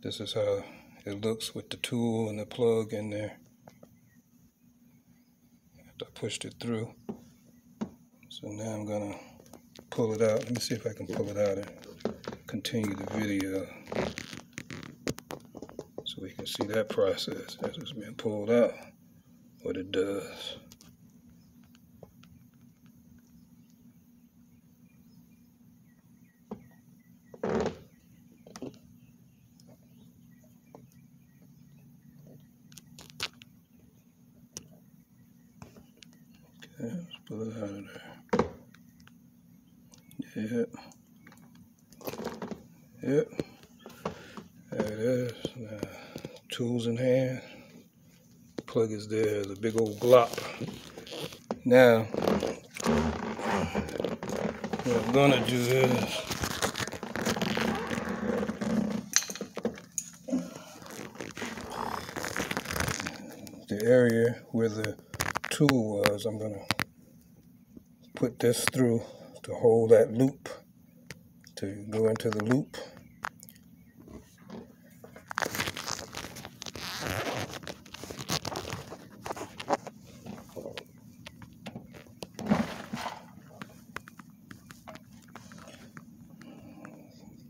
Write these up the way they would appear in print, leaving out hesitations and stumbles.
This is how it looks with the tool and the plug in there. After I pushed it through. So now I'm gonna pull it out. Let me see if I can pull it out and continue the video so we can see that process as it's being pulled out, what it does. Okay, let's pull it out of there. Yep. There it is. Now, tools in hand. Plug is there. The big old glop. Now, what I'm gonna do is the area where the tool was, I'm gonna put this through to hold that loop, to go into the loop.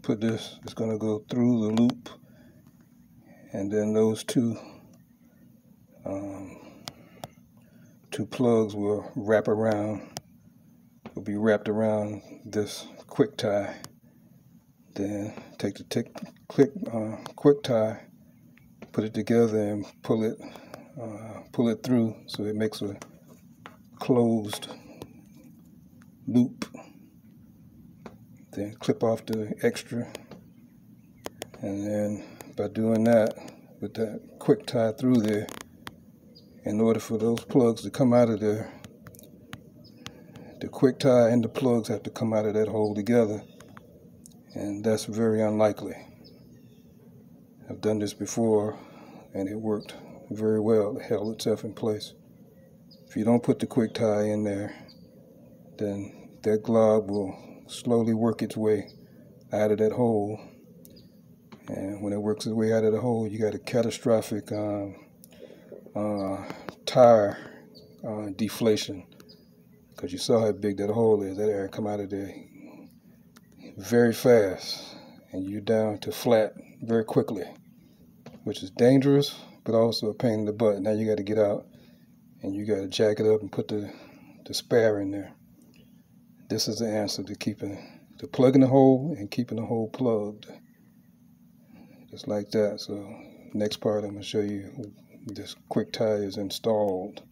Put this, it's going to go through the loop, and then those two plugs will wrap around, will be wrapped around this quick tie. Then take the quick tie, put it together and pull it through so it makes a closed loop. Then clip off the extra, and then by doing that with that quick tie through there, in order for those plugs to come out of there, the quick tie and the plugs have to come out of that hole together, and that's very unlikely. I've done this before and it worked very well. It held itself in place. If you don't put the quick tie in there, then that glob will slowly work its way out of that hole, and when it works its way out of the hole, you got a catastrophic tire deflation, because you saw how big that hole is. That air come out of there very fast, and you're down to flat very quickly, which is dangerous but also a pain in the butt. Now you got to get out and you got to jack it up and put the spare in there. This is the answer to plugging the hole and keeping the hole plugged. Just like that. So next part I'm going to show you this quick tie is installed.